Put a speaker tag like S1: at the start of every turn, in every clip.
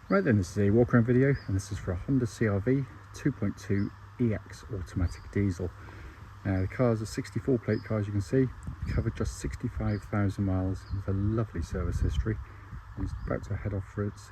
S1: Right then, this is a walk around video, and this is for a Honda CR-V 2.2 EX automatic diesel. The car is a 64 plate car, as you can see, covered just 65,000 miles with a lovely service history. It's about to head off for its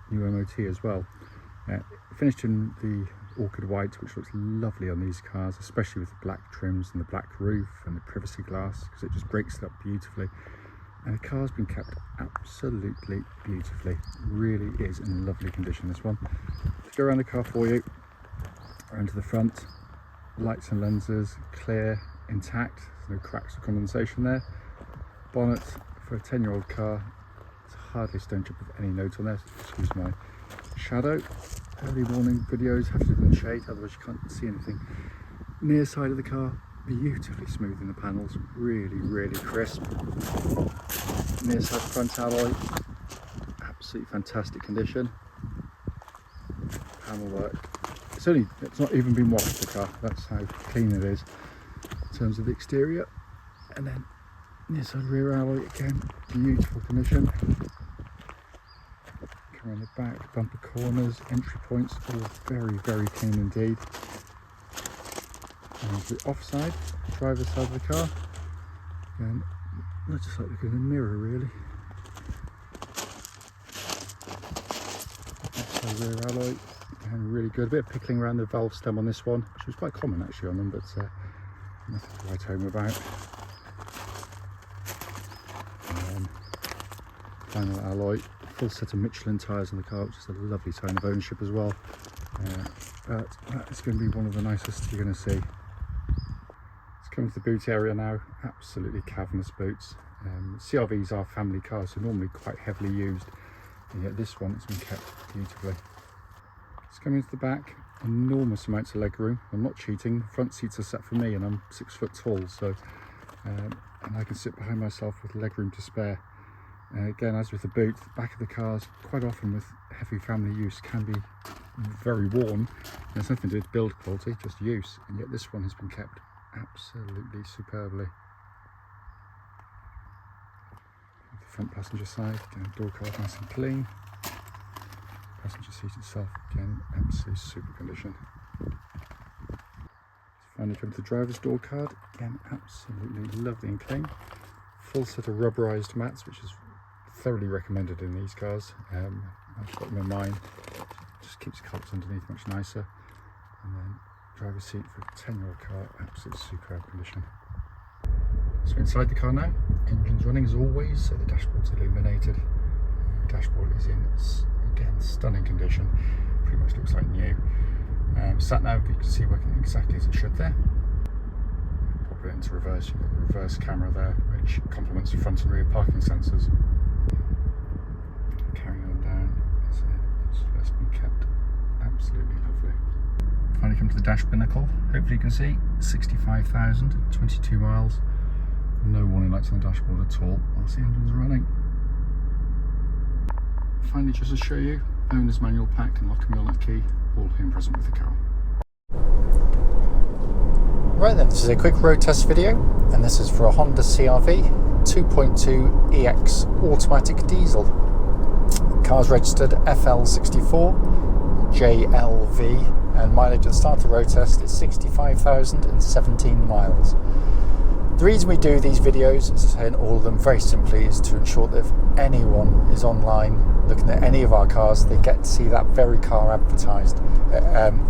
S1: new MOT as well. Finished in the orchid white, which looks lovely on these cars, especially with the black trims and the black roof and the privacy glass, because it just breaks it up beautifully. And the car's been kept absolutely beautifully. It really is in lovely condition, this one. Let's go around the car for you, around to the front. Lights and lenses clear, intact, there's no cracks or condensation there. Bonnet for a 10-year-old car, it's hardly a stone chip of any note on there, so excuse my shadow. Early morning videos have to do in the shade, otherwise you can't see anything. Near side of the car, beautifully smooth in the panels, really crisp. Near side front alloy, absolutely fantastic condition. Panel work, it's not even been washed, the car, that's how clean it is in terms of the exterior. And then near side rear alloy, again, beautiful condition. Come around the back, bumper corners, entry points, all very clean indeed. And the offside, driver's side of the car, and I just like looking in the mirror really. Offside rear alloy, and really good. A bit of pickling around the valve stem on this one, which was quite common actually on them, but nothing to write home about. And final alloy, full set of Michelin tyres on the car, which is a lovely sign of ownership as well. But that is going to be one of the nicest you're going to see. Coming to the boot area now, absolutely cavernous boots. CR-Vs are family cars, so normally quite heavily used, and yet this one has been kept beautifully. It's coming to the back, enormous amounts of leg room. I'm not cheating, front seats are set for me and I'm 6 foot tall, so and I can sit behind myself with leg room to spare. Again, as with the boot, the back of the cars, quite often with heavy family use, can be very worn. There's nothing to do with build quality, just use, and yet this one has been kept absolutely superbly. The front passenger side, again, door card nice and clean. Passenger seat itself, again, absolutely super condition. Finally come to the driver's door card, again, absolutely lovely and clean. Full set of rubberized mats, which is thoroughly recommended in these cars. I've got them in mine, just keeps the colours underneath much nicer. And then driver's seat for a 10-year-old car, absolutely superb condition. So inside the car now, engine's running as always, so the dashboard's illuminated. The dashboard is in, again, stunning condition, pretty much looks like new. Sat nav, you can see working exactly as it should there. Pop it into reverse, you've got the reverse camera there, which complements the front and rear parking sensors. Carrying on down, it's just been kept absolutely lovely. Finally come to the dash pinnacle. Hopefully you can see 65,000, 22 miles. No warning lights on the dashboard at all whilst the engine's running. Finally, just to show you, owner's manual pack and lock and wheel nut key, all here and present with the car. Right then, this is a quick road test video, and this is for a Honda CR-V 2.2 EX automatic diesel. Car's registered FL64JLV. And mileage at the start of the road test is 65,017 miles. The reason we do these videos, as I say in all of them, very simply, is to ensure that if anyone is online looking at any of our cars, they get to see that very car advertised,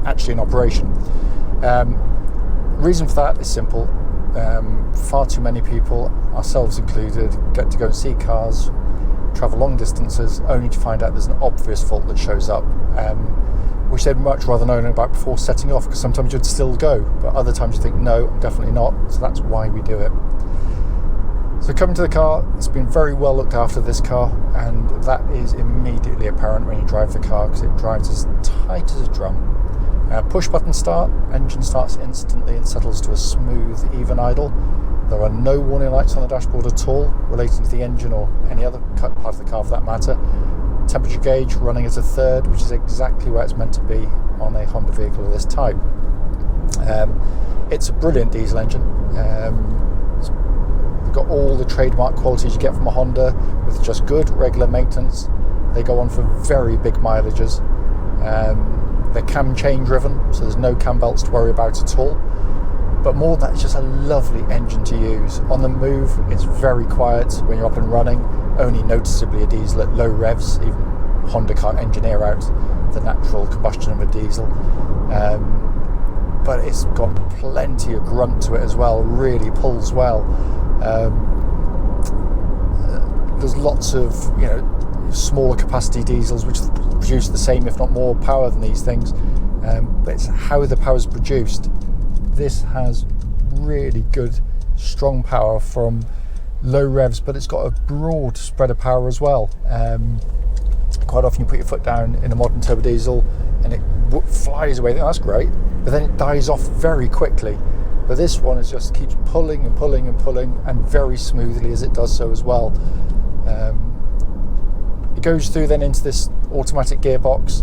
S1: actually in operation. The reason for that is simple. Far too many people, ourselves included, get to go and see cars, travel long distances, only to find out there's an obvious fault that shows up. Which they'd much rather know about before setting off, because sometimes you'd still go, but other times you think, no, I'm definitely not, so that's why we do it. So coming to the car, it's been very well looked after, this car, and that is immediately apparent when you drive the car, because it drives as tight as a drum. Push button start, engine starts instantly and settles to a smooth, even idle. There are no warning lights on the dashboard at all relating to the engine or any other part of the car for that matter. Temperature gauge running at a third, which is exactly where it's meant to be on a Honda vehicle of this type. It's a brilliant diesel engine. It's got all the trademark qualities you get from a Honda, with just good regular maintenance They go on for very big mileages. They're cam chain driven, so there's no cam belts to worry about at all. But more than that, it's just a lovely engine to use. On the move, it's very quiet when you're up and running, only noticeably a diesel at low revs. Even Honda can't engineer out the natural combustion of a diesel. But it's got plenty of grunt to it as well, really pulls well. There's lots of, smaller capacity diesels which produce the same, if not more, power than these things. But it's how the power is produced. This has really good, strong power from low revs, but it's got a broad spread of power as well. Quite often you put your foot down in a modern turbo diesel and it flies away. That's great, but then it dies off very quickly. But this one just keeps pulling and pulling and pulling, and very smoothly as it does so as well. It goes through then into this automatic gearbox.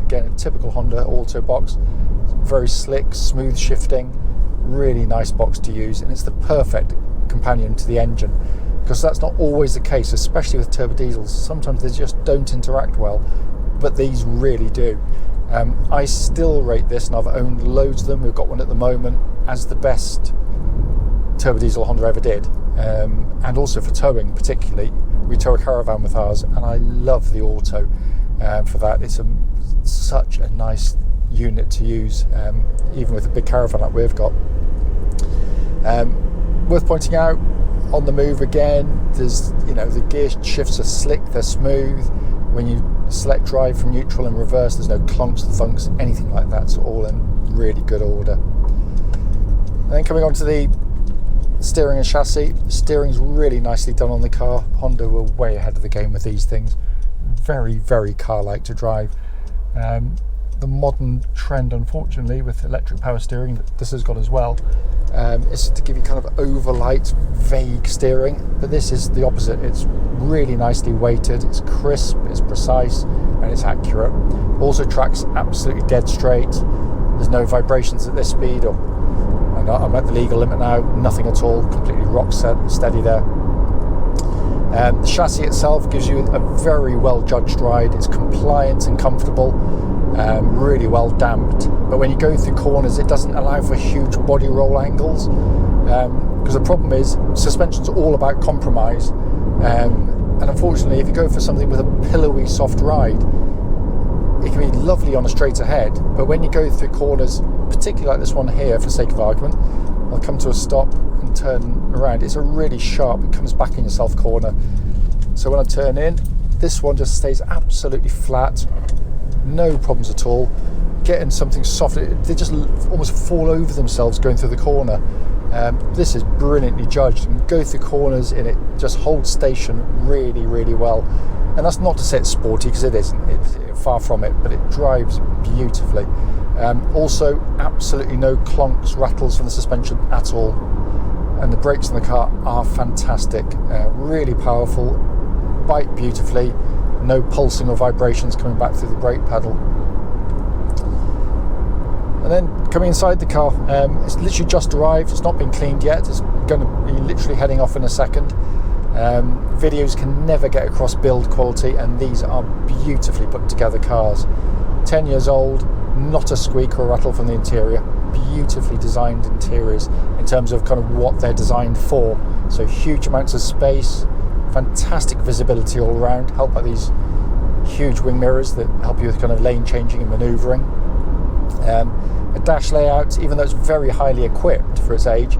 S1: Again, a typical Honda auto box. Very slick, smooth shifting, really nice box to use, and it's the perfect companion to the engine, because that's not always the case, especially with turbo diesels. Sometimes they just don't interact well, but these really do. I still rate this, and I've owned loads of them, we've got one at the moment, as the best turbo diesel Honda ever did. And also for towing particularly. We tow a caravan with ours, and I love the auto for that. It's such a nice unit to use, even with a big caravan like we've got. Worth pointing out, on the move again, there's the gear shifts are slick, they're smooth. When you select drive from neutral and reverse, there's no clunks, thunks, anything like that. It's all in really good order. And then coming on to the steering and chassis, the steering's really nicely done on the car. Honda were way ahead of the game with these things. Very, very car-like to drive. The modern trend, unfortunately, with electric power steering that this has got as well, is to give you kind of overlight, vague steering. But this is the opposite. It's really nicely weighted, it's crisp, it's precise, and it's accurate. Also tracks absolutely dead straight. There's no vibrations at this speed, or I'm at the legal limit now, nothing at all, completely rock steady there. The chassis itself gives you a very well judged ride. It's compliant and comfortable, really well damped, but when you go through corners it doesn't allow for huge body roll angles, because the problem is suspension's all about compromise, and unfortunately if you go for something with a pillowy soft ride, it can be lovely on a straight ahead, but when you go through corners, particularly like this one here for sake of argument, I'll come to a stop and turn around, it's a really sharp, it comes back in your self corner, so when I turn in, this one just stays absolutely flat, no problems at all. Getting something soft, they just almost fall over themselves going through the corner. This is brilliantly judged, and go through corners and it just holds station really, really well. And that's not to say it's sporty, because it isn't, it's far from it, but it drives beautifully. Also, absolutely no clonks, rattles from the suspension at all, and the brakes in the car are fantastic, really powerful, bite beautifully, no pulsing or vibrations coming back through the brake pedal. And then coming inside the car, it's literally just arrived, it's not been cleaned yet, it's going to be literally heading off in a second. Videos can never get across build quality, and these are beautifully put together cars. 10 years old, not a squeak or rattle from the interior, beautifully designed interiors in terms of kind of what they're designed for. So huge amounts of space, fantastic visibility all around, helped by these huge wing mirrors that help you with kind of lane changing and manoeuvring. A dash layout, even though it's very highly equipped for its age,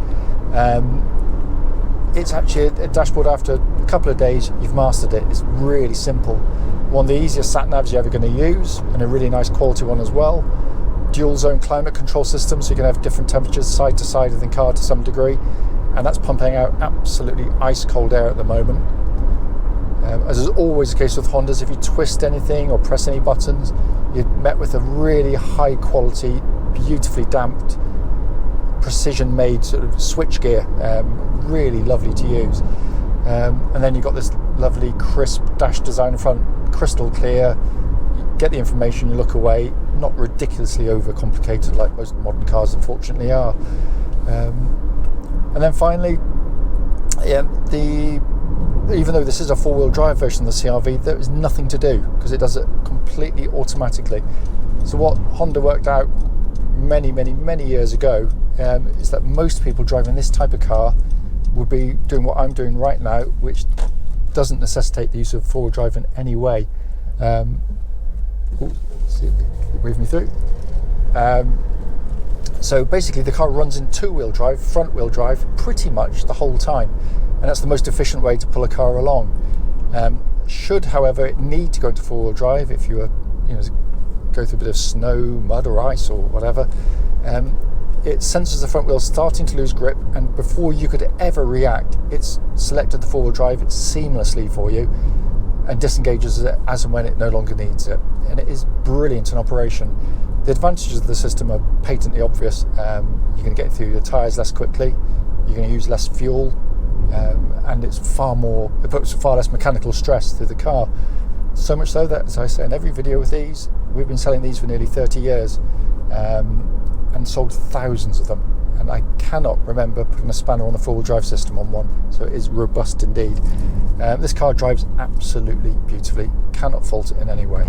S1: it's actually a dashboard after a couple of days you've mastered it. It's really simple, one of the easiest sat navs you're ever going to use, and a really nice quality one as well. Dual zone climate control system, so you can have different temperatures side to side of the car to some degree, and that's pumping out absolutely ice cold air at the moment. As is always the case with Hondas, if you twist anything or press any buttons, you're met with a really high quality, beautifully damped, precision made sort of switch gear, really lovely to use. And then you've got this lovely crisp dash design in front, crystal clear, you get the information, you look away, not ridiculously overcomplicated like most modern cars unfortunately are. And then finally, the even though this is a four-wheel drive version of the CR-V, there is nothing to do because it does it completely automatically. So what Honda worked out many years ago is that most people driving this type of car would be doing what I'm doing right now, which doesn't necessitate the use of four-wheel drive in any way. Wave me through. So basically the car runs in two-wheel drive, front-wheel drive, pretty much the whole time, and that's the most efficient way to pull a car along. Should, however, it need to go into four-wheel drive, if you were, go through a bit of snow, mud or ice or whatever, it senses the front wheel starting to lose grip, and before you could ever react, it's selected the four-wheel drive seamlessly for you and disengages it as and when it no longer needs it. And it is brilliant in operation. The advantages of the system are patently obvious. You're going to get through your tyres less quickly, you're going to use less fuel, and it puts far less mechanical stress through the car. So much so that, as I say in every video with these, we've been selling these for nearly 30 years and sold thousands of them. And I cannot remember putting a spanner on the four-wheel drive system on one, so it is robust indeed. This car drives absolutely beautifully, cannot fault it in any way.